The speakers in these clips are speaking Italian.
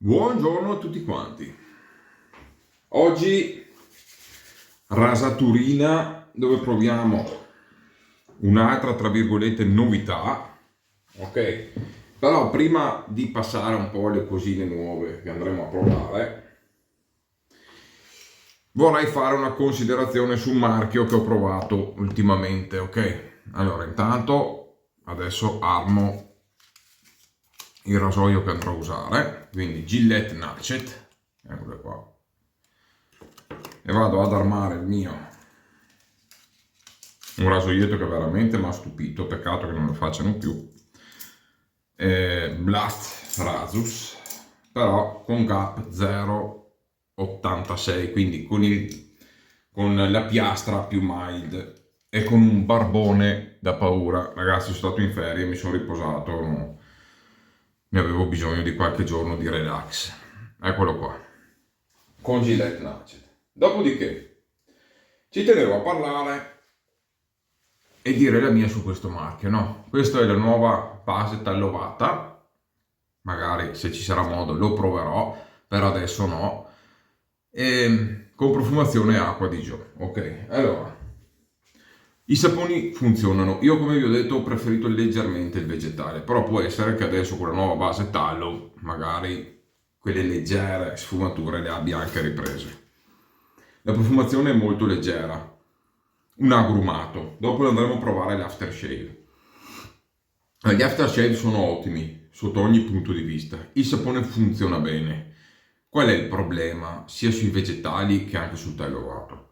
Buongiorno a tutti quanti. Oggi rasaturina dove proviamo un'altra tra virgolette novità, ok? Però prima di passare un po' alle cosine nuove che andremo a provare, vorrei fare una considerazione su un marchio che ho provato ultimamente, ok? Allora, intanto adesso armo il rasoio che andrò a usare, quindi Gillette Natchet, eccolo qua, e vado ad armare il mio, un rasoietto che veramente mi ha stupito, peccato che non lo facciano più, Blast Razus, però con gap 0,86, quindi con la piastra più mild e con un barbone da paura. Ragazzi, sono stato in ferie, mi sono riposato, no? Ne avevo bisogno di qualche giorno di relax. Eccolo qua, con Gillette Natchet. Dopodiché ci tenevo a parlare e dire la mia su questo marchio, no? Questa è la nuova base tallovata, magari se ci sarà modo lo proverò, per adesso no, e con profumazione acqua di Gio. Ok, allora, i saponi funzionano. Io, come vi ho detto, ho preferito leggermente il vegetale, però può essere che adesso con la nuova base tallow magari quelle leggere sfumature le abbia anche riprese. La profumazione è molto leggera, un agrumato. Dopo andremo a provare l'aftershave. Gli aftershave sono ottimi sotto ogni punto di vista. Il sapone funziona bene. Qual è il problema? Sia sui vegetali che anche sul tallowato.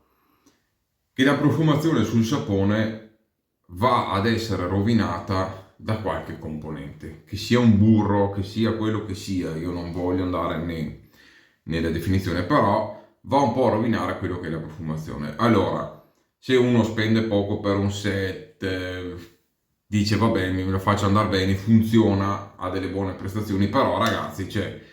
Che la profumazione sul sapone va ad essere rovinata da qualche componente. Che sia un burro, che sia quello che sia. Io non voglio andare nella definizione, però va un po' a rovinare quello che è la profumazione. Allora, se uno spende poco per un set, dice va bene, me lo faccio andare bene, funziona, ha delle buone prestazioni, però ragazzi, cioè,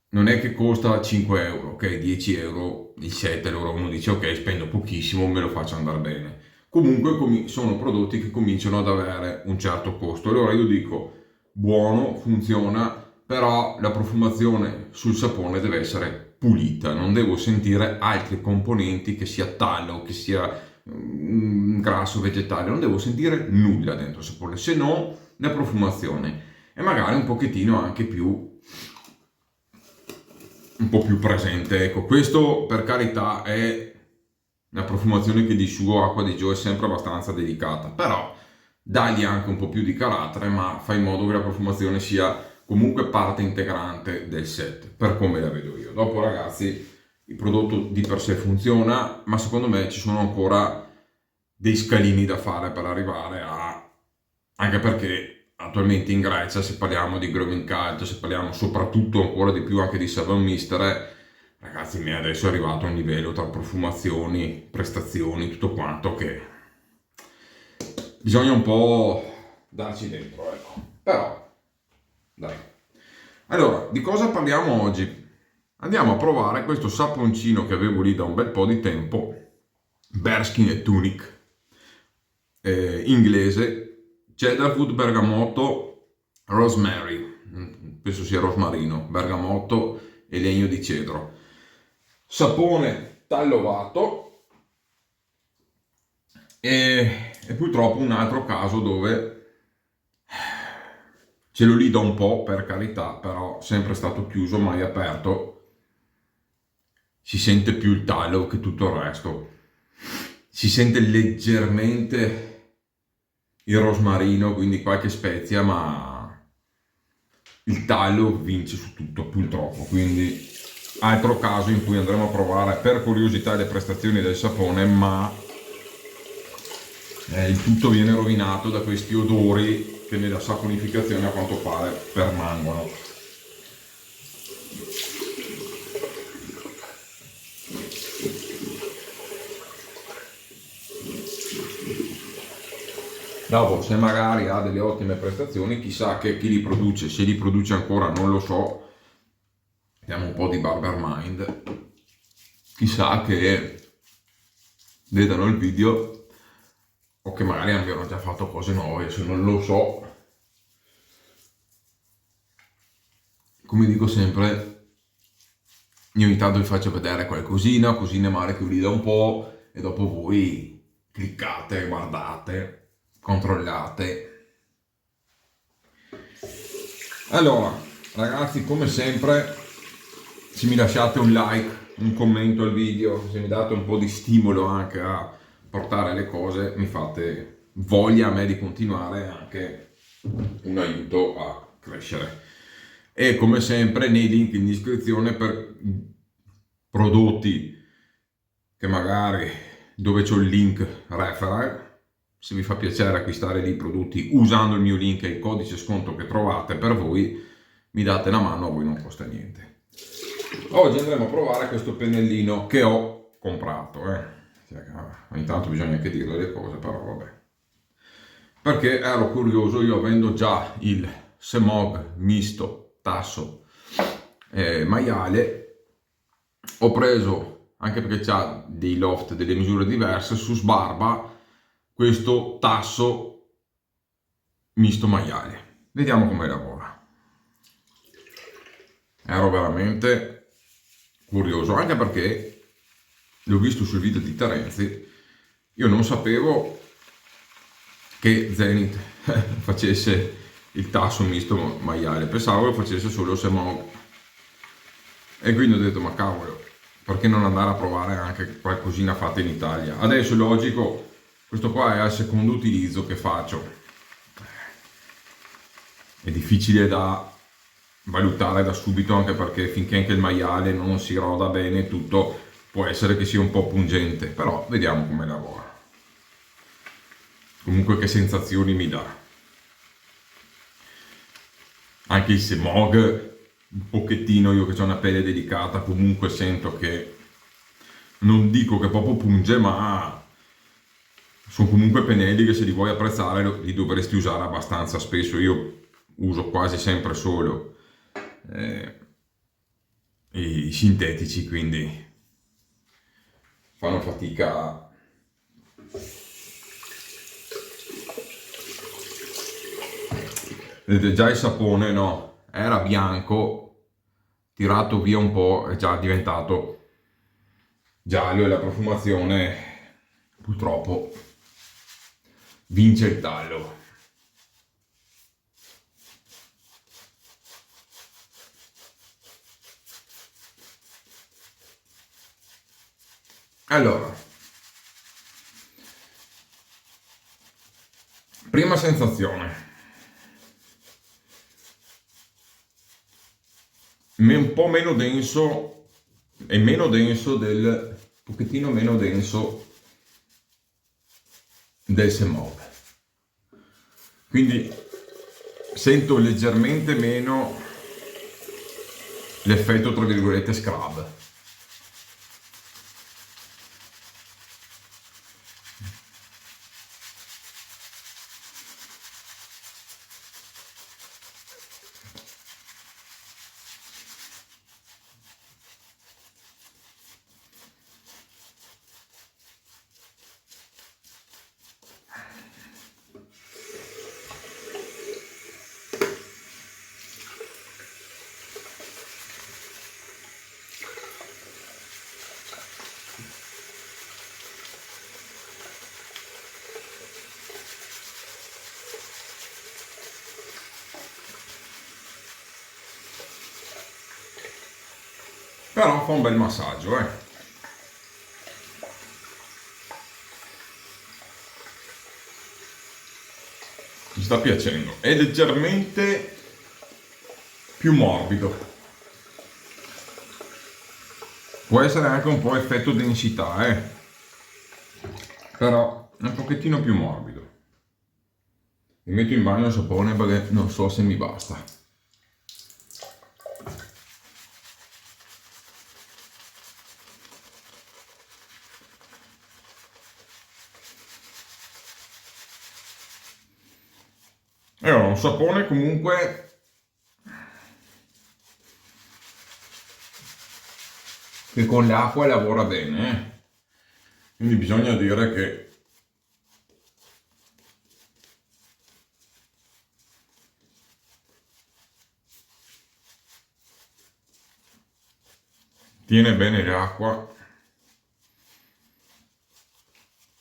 non è che costa 5 euro, ok, 10 euro il set, allora uno dice ok, spendo pochissimo, me lo faccio andare bene. Comunque sono prodotti che cominciano ad avere un certo costo. Allora io dico, buono, funziona, però la profumazione sul sapone deve essere pulita, non devo sentire altri componenti, che sia tallow, che sia grasso vegetale, non devo sentire nulla dentro il sapone, se no la profumazione è magari un pochettino anche un po' più presente. Ecco, questo per carità è una profumazione che di suo Acqua di Gio è sempre abbastanza delicata, però dagli anche un po' più di carattere, ma fa in modo che la profumazione sia comunque parte integrante del set, per come la vedo io. Dopo ragazzi, il prodotto di per sé funziona, ma secondo me ci sono ancora dei scalini da fare per arrivare a... anche perché attualmente in Grecia, se parliamo di Growing Cult, se parliamo soprattutto ancora di più anche di Seven Mister, ragazzi, mi è adesso arrivato a un livello tra profumazioni, prestazioni, tutto quanto, che bisogna un po' darci dentro, ecco. Però, dai. Allora, di cosa parliamo oggi? Andiamo a provare questo saponcino che avevo lì da un bel po' di tempo, Bearskin e Tunic, inglese, Cedarwood, bergamotto, rosemary, penso sia rosmarino, bergamotto e legno di cedro. Sapone tallovato e purtroppo un altro caso dove ce l'ho lì da un po', per carità, però sempre stato chiuso, mai aperto. Si sente più il tallow che tutto il resto. Si sente leggermente il rosmarino, quindi qualche spezia, ma il tallow vince su tutto, purtroppo. Quindi altro caso in cui andremo a provare per curiosità le prestazioni del sapone, ma il tutto viene rovinato da questi odori che nella saponificazione a quanto pare permangono. Dopo, se magari ha delle ottime prestazioni, chissà che chi li produce, se li produce ancora non lo so, abbiamo un po' di Barber Mind, chissà che vedano il video o che magari abbiano già fatto cose nuove, se non lo so. come dico sempre, io ogni tanto vi faccio vedere qualcosina, così ne male che vi da un po', e dopo voi cliccate, guardate, controllate. Allora, ragazzi, come sempre, se mi lasciate un like, un commento al video, se mi date un po' di stimolo anche a portare le cose, mi fate voglia a me di continuare, anche un aiuto a crescere. E come sempre nei link in descrizione per prodotti che magari dove c'ho il link referral, se vi fa piacere acquistare lì prodotti usando il mio link e il codice sconto che trovate per voi, mi date una mano, a voi non costa niente. Oggi andremo a provare questo pennellino che ho comprato, ogni tanto bisogna anche dire le cose, però vabbè, perché ero curioso. Io avendo già il Semog misto tasso maiale, ho preso, anche perché c'ha dei loft, delle misure diverse, su Sbarba questo tasso misto maiale. Vediamo come lavora. Ero veramente curioso, anche perché l'ho visto sul video di Terenzi. Io non sapevo che Zenith facesse il tasso misto maiale, pensavo lo facesse solo Semog, e quindi ho detto ma cavolo, perché non andare a provare anche qualcosina fatta in Italia. Adesso logico, questo qua è il secondo utilizzo che faccio, è difficile da valutare da subito, anche perché finché anche il maiale non si roda bene tutto, può essere che sia un po' pungente, però vediamo come lavora. Comunque che sensazioni mi dà. Anche il Semog, un pochettino, io che ho una pelle delicata, comunque sento che, non dico che proprio punge, ma sono comunque pennelli che se li vuoi apprezzare li dovresti usare abbastanza spesso. Io uso quasi sempre solo i sintetici, quindi fanno fatica a... Vedete già il sapone, no? Era bianco, tirato via un po', è già diventato giallo, e la profumazione purtroppo vince il tallo. Allora, prima sensazione, un po' meno denso, e meno denso del, un pochettino meno denso del Semog, quindi sento leggermente meno l'effetto tra virgolette scrub. Però fa un bel massaggio, Mi sta piacendo. È leggermente più morbido. Può essere anche un po' effetto densità, però è un pochettino più morbido. Mi metto in bagno il sapone perché non so se mi basta. È un sapone comunque che con l'acqua lavora bene, quindi bisogna dire che tiene bene l'acqua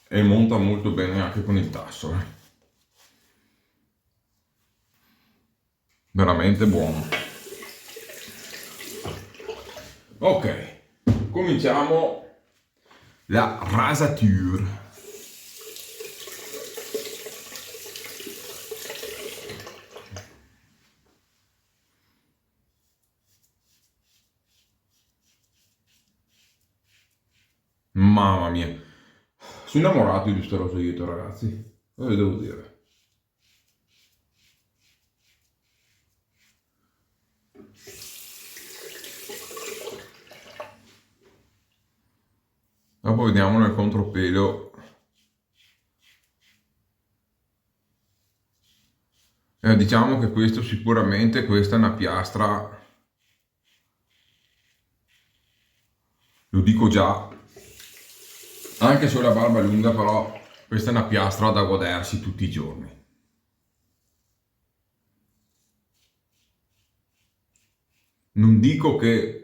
e monta molto bene anche con il tasso, veramente buono. Ok, cominciamo la rasature. Mamma mia, sono innamorato di questo rosaito, ragazzi, lo devo dire. Dopo vediamo nel contropelo. Diciamo che questo sicuramente, questa è una piastra, lo dico già, anche se ho la barba lunga, però questa è una piastra da godersi tutti i giorni. Non dico che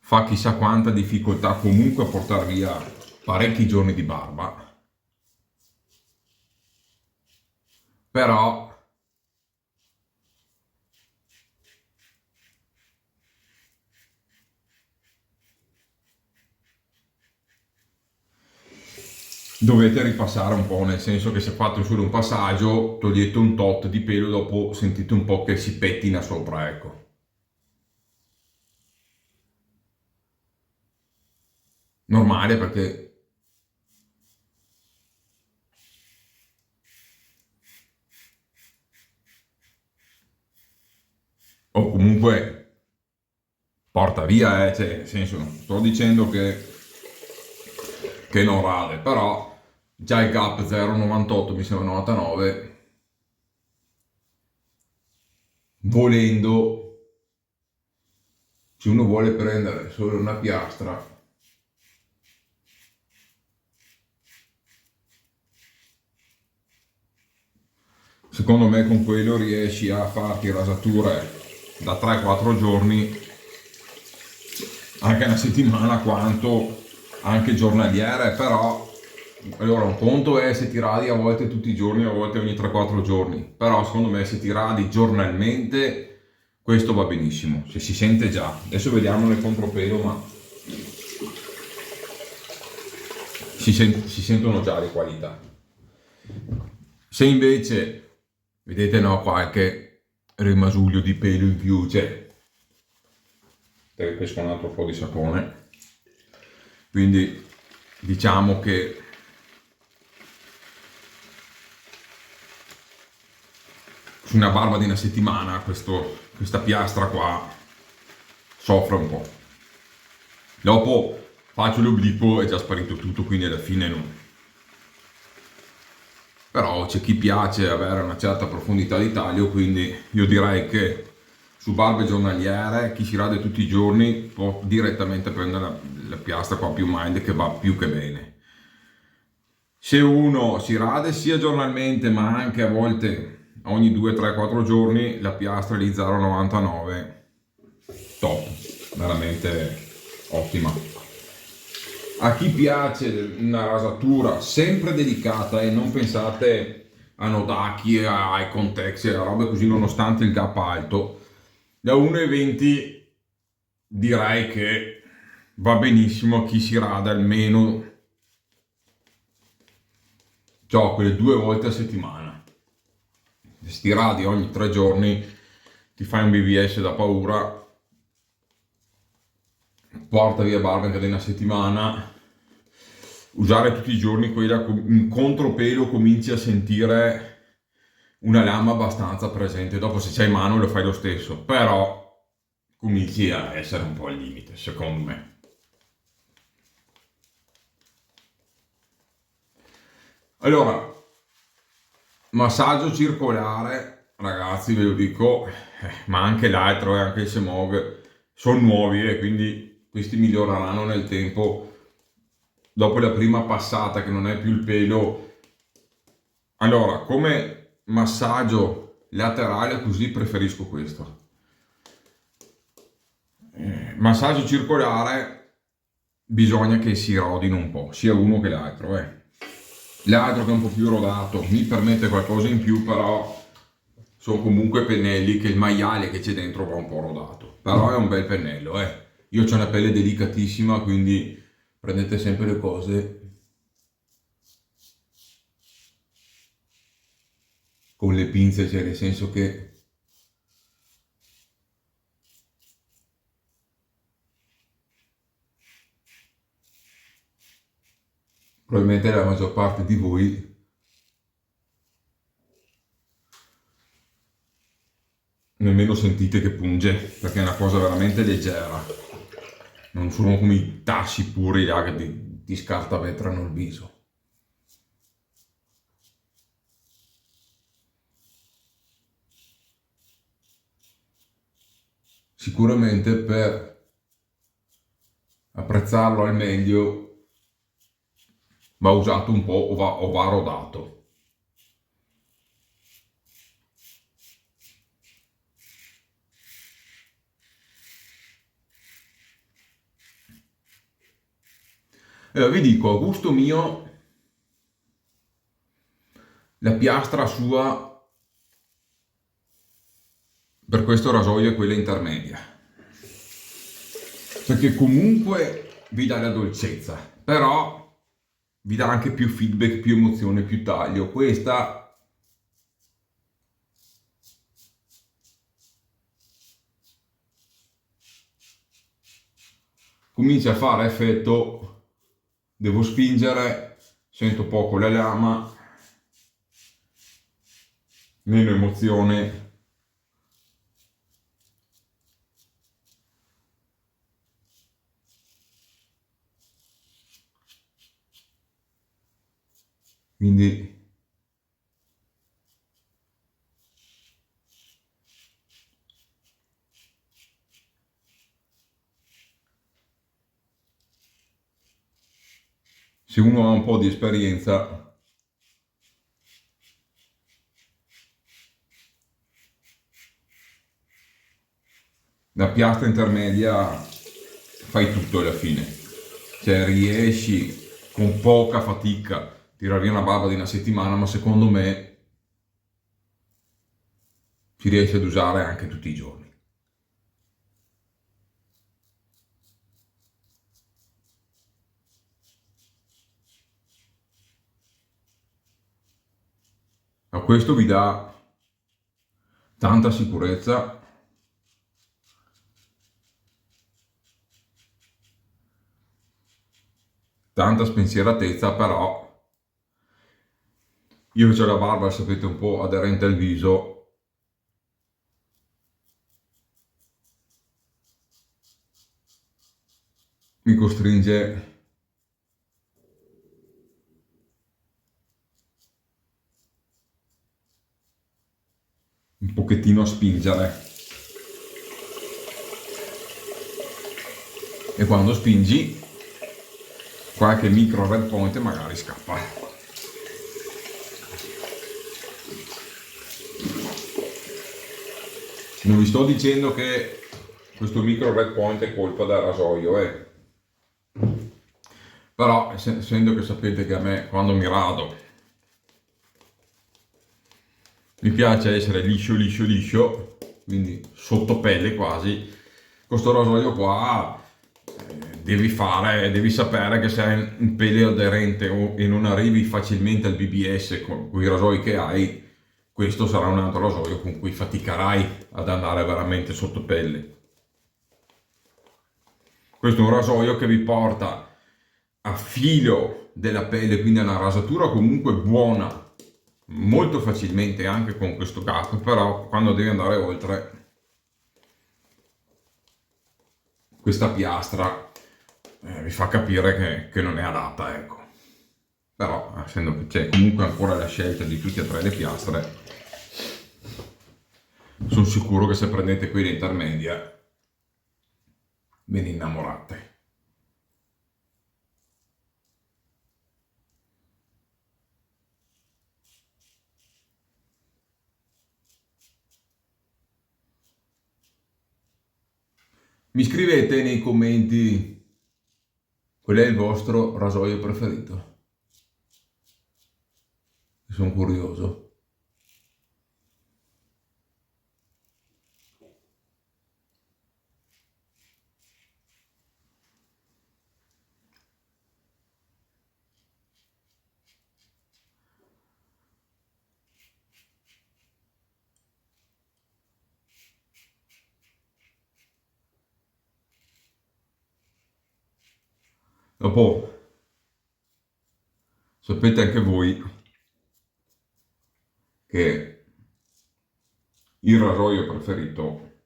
fa chissà quanta difficoltà comunque a portare via parecchi giorni di barba, però dovete ripassare un po', nel senso che se fate solo un passaggio togliete un tot di pelo, dopo sentite un po' che si pettina sopra, ecco. Normale, perché o comunque porta via, cioè, nel senso, non sto dicendo che non rade, però già il gap 0,98 mi sembra 99, volendo, se uno vuole prendere solo una piastra, secondo me con quello riesci a farti rasature da 3-4 giorni, anche una settimana, quanto anche giornaliere. Però allora un conto è se ti radi a volte tutti i giorni, a volte ogni 3-4 giorni, però secondo me se ti radi giornalmente questo va benissimo, se si sente già. Adesso vediamo nel contropelo, ma si sentono già le qualità. Se invece vedete, no, qualche rimasuglio di pelo in più, cioè pesco un altro po' di sapone, quindi diciamo che su una barba di una settimana questa piastra qua soffre un po'. Dopo faccio l'obliquo, è già sparito tutto, quindi alla fine no. Però c'è chi piace avere una certa profondità di taglio, quindi io direi che su barbe giornaliere chi si rade tutti i giorni può direttamente prendere la piastra qua più mild, che va più che bene. Se uno si rade sia giornalmente ma anche a volte ogni 2, 3, 4 giorni, la piastra lì 0,99 top, veramente ottima. A chi piace una rasatura sempre delicata, e non pensate a Nodaki, ai Contex e a robe così, nonostante il gap alto, da 1,20 direi che va benissimo a chi si rada almeno, cioè, quelle 2 volte a settimana. Se ti radi ogni 3 giorni ti fai un BVS da paura, porta via barba anche di una settimana. Usare tutti i giorni quella in contropelo, cominci a sentire una lama abbastanza presente. Dopo se c'hai in mano lo fai lo stesso, però cominci a essere un po' al limite, secondo me. Allora, massaggio circolare, ragazzi, ve lo dico, ma anche l'altro e anche il Semog sono nuovi, e quindi questi miglioreranno nel tempo. dopo la prima passata che non è più il pelo. Allora, come massaggio laterale così preferisco questo. Massaggio circolare bisogna che si rodino un po', sia uno che l'altro. L'altro che è un po' più rodato mi permette qualcosa in più, però sono comunque pennelli che il maiale che c'è dentro va un po' rodato. Però è un bel pennello, Io ho una pelle delicatissima, quindi prendete sempre le cose con le pinze, cioè nel senso che probabilmente la maggior parte di voi nemmeno sentite che punge, perché è una cosa veramente leggera. Non sono come i tassi puri là che ti scartavetrano il viso. Sicuramente per apprezzarlo al meglio va usato un po' o va rodato. Vi dico, a gusto mio, la piastra sua per questo rasoio è quella intermedia, perché comunque vi dà la dolcezza, però vi dà anche più feedback, più emozione, più taglio. Questa comincia a fare effetto, devo spingere, sento poco la lama, meno emozione. Quindi se uno ha un po' di esperienza, la piastra intermedia fai tutto alla fine, cioè riesci con poca fatica tirare via una barba di una settimana, ma secondo me si riesce ad usare anche tutti i giorni. Ma questo vi dà tanta sicurezza, tanta spensieratezza, però io che ho la barba, sapete, un po' aderente al viso, mi costringe un pochettino a spingere. E quando spingi, qualche micro red point magari scappa. Non vi sto dicendo che questo micro red point è colpa del rasoio, però essendo che sapete che a me quando mi rado mi piace essere liscio, quindi sotto pelle quasi, con sto rasoio qua devi sapere che se hai un pelo aderente e non arrivi facilmente al BBS con i rasoi che hai, questo sarà un altro rasoio con cui faticherai ad andare veramente sotto pelle. Questo è un rasoio che vi porta a filo della pelle, quindi a una rasatura comunque buona, molto facilmente anche con questo gap, però quando devi andare oltre, questa piastra vi fa capire che non è adatta, ecco. Però essendo che c'è comunque ancora la scelta di tutte e tre le piastre, sono sicuro che se prendete quella intermedia ve ne innamorate. Mi scrivete nei commenti qual è il vostro rasoio preferito. Sono curioso. Dopo sapete anche voi che il rasoio preferito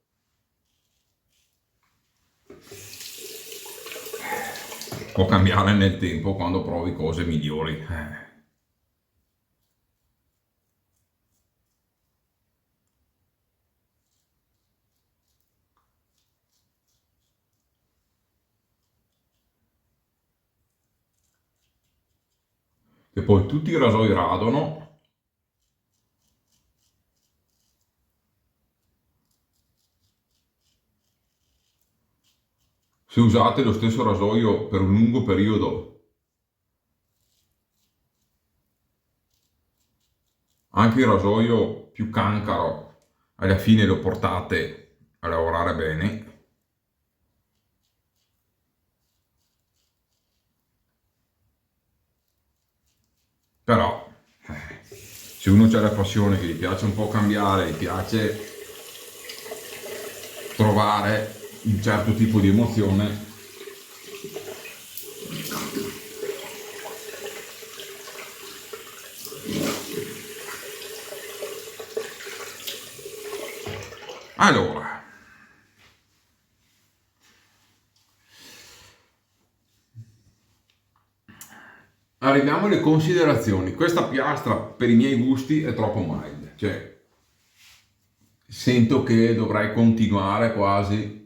può cambiare nel tempo quando provi cose migliori. E poi tutti i rasoi radono. Se usate lo stesso rasoio per un lungo periodo, anche il rasoio più cancaro, alla fine lo portate a lavorare bene. Però, se uno ha la passione, che gli piace un po' cambiare, gli piace trovare un certo tipo di emozione, allora, arriviamo alle considerazioni. Questa piastra per i miei gusti è troppo mild, cioè sento che dovrei continuare quasi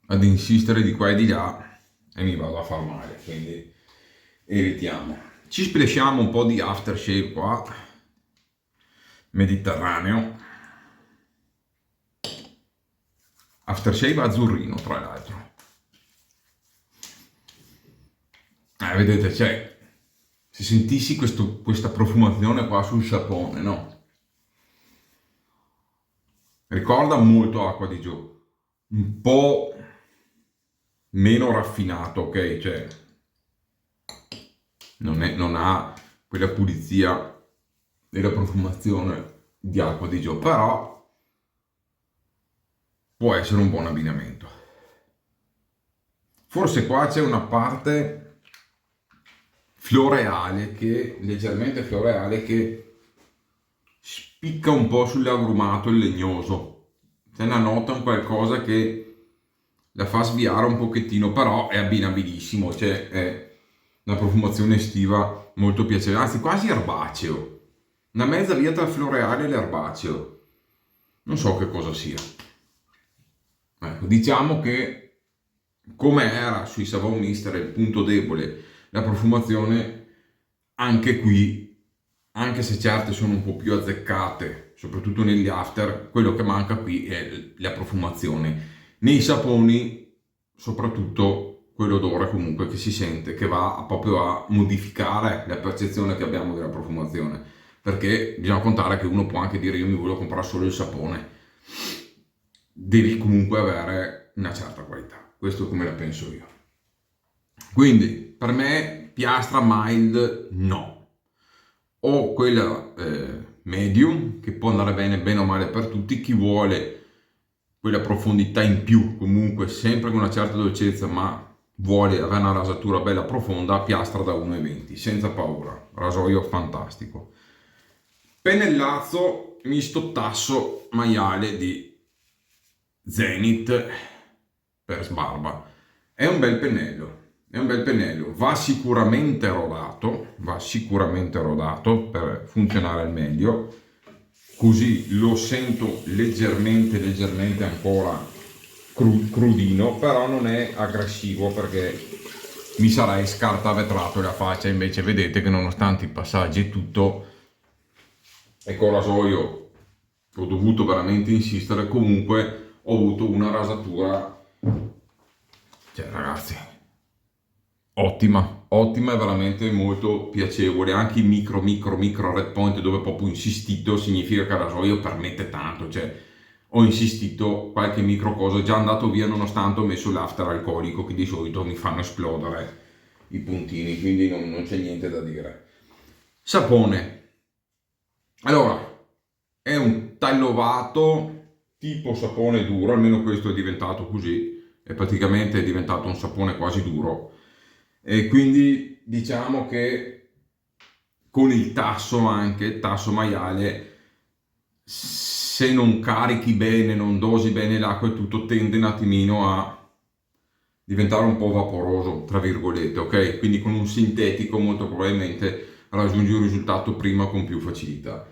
ad insistere di qua e di là e mi vado a far male, quindi evitiamo. Ci splashiamo un po' di aftershave qua, mediterraneo, aftershave azzurrino tra l'altro. Vedete, cioè, se sentissi questa profumazione qua sul sapone, no? Ricorda molto Acqua di Gio, un po' meno raffinato, ok? Cioè, non ha quella pulizia della profumazione di Acqua di Gio, però può essere un buon abbinamento. Forse qua c'è una parte floreale, leggermente floreale, che spicca un po' sull'agrumato e il legnoso. C'è una nota, un qualcosa che la fa sviare un pochettino, però è abbinabilissimo, cioè è una profumazione estiva molto piacevole, anzi quasi erbaceo, una mezza via tra il floreale e l'erbaceo, non so che cosa sia. Ecco, diciamo che come era sui Savon Mister il punto debole la profumazione, anche qui, anche se certe sono un po' più azzeccate, soprattutto negli after, quello che manca qui è la profumazione. Nei saponi, soprattutto quell'odore comunque che si sente, che va proprio a modificare la percezione che abbiamo della profumazione, perché bisogna contare che uno può anche dire io mi voglio comprare solo il sapone, devi comunque avere una certa qualità. Questo come la penso io. Quindi per me piastra mild no, o quella medium che può andare bene o male per tutti. Chi vuole quella profondità in più, comunque sempre con una certa dolcezza, ma vuole avere una rasatura bella profonda, piastra da 1,20 senza paura, rasoio fantastico. Pennellazzo misto tasso maiale di Zenith per sbarba. È un bel pennello, va sicuramente rodato per funzionare al meglio, così lo sento leggermente ancora crudino, però non è aggressivo perché mi sarei scartavetrato la faccia. Invece vedete che nonostante i passaggi e tutto, e con rasoio ho dovuto veramente insistere, comunque ho avuto una rasatura, cioè ragazzi, ottima, ottima e veramente molto piacevole. Anche i micro red point dove proprio ho insistito, significa che il rasoio permette tanto, cioè ho insistito, qualche micro cosa è già andato via nonostante ho messo l'after alcolico che di solito mi fanno esplodere i puntini, quindi non c'è niente da dire. Sapone. Allora, è un tagliovato tipo sapone duro, almeno questo è diventato così, e praticamente è diventato un sapone quasi duro. E quindi diciamo che con il tasso anche, tasso maiale, se non carichi bene, non dosi bene l'acqua e tutto, tende un attimino a diventare un po' vaporoso, tra virgolette, ok? Quindi con un sintetico molto probabilmente raggiungi un risultato prima con più facilità.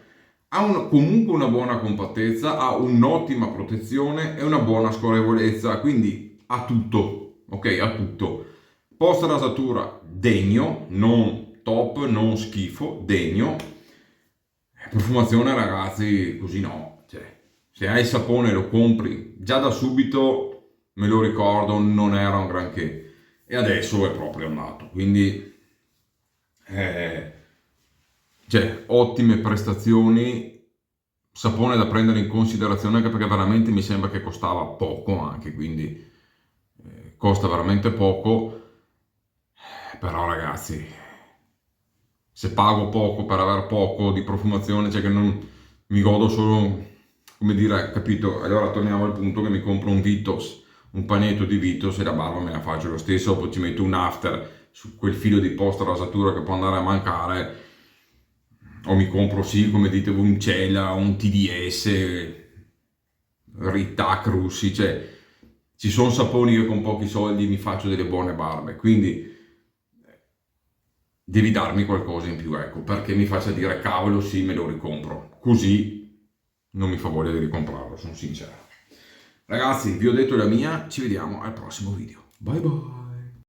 Ha comunque una buona compattezza, ha un'ottima protezione e una buona scorrevolezza, quindi ha tutto, ok? Ha tutto. Post rasatura degno, non top, non schifo, degno. Profumazione ragazzi, così no, cioè, se hai il sapone lo compri, già da subito me lo ricordo, non era un granché e adesso è proprio andato, quindi eh, cioè, ottime prestazioni, sapone da prendere in considerazione anche perché veramente mi sembra che costava poco anche, quindi costa veramente poco, però ragazzi, se pago poco per avere poco di profumazione, cioè che non mi godo solo, come dire, capito? Allora torniamo al punto che mi compro un Vitos, un panetto di Vitos e la barba me la faccio lo stesso, poi ci metto un after su quel filo di post rasatura che può andare a mancare, o mi compro sì, come dite, un Cela, un TDS, Rittac Russi, cioè ci sono saponi che con pochi soldi mi faccio delle buone barbe, quindi devi darmi qualcosa in più, ecco, perché mi faccia dire cavolo sì, me lo ricompro. Così non mi fa voglia di ricomprarlo, sono sincero. Ragazzi, vi ho detto la mia, ci vediamo al prossimo video. Bye bye!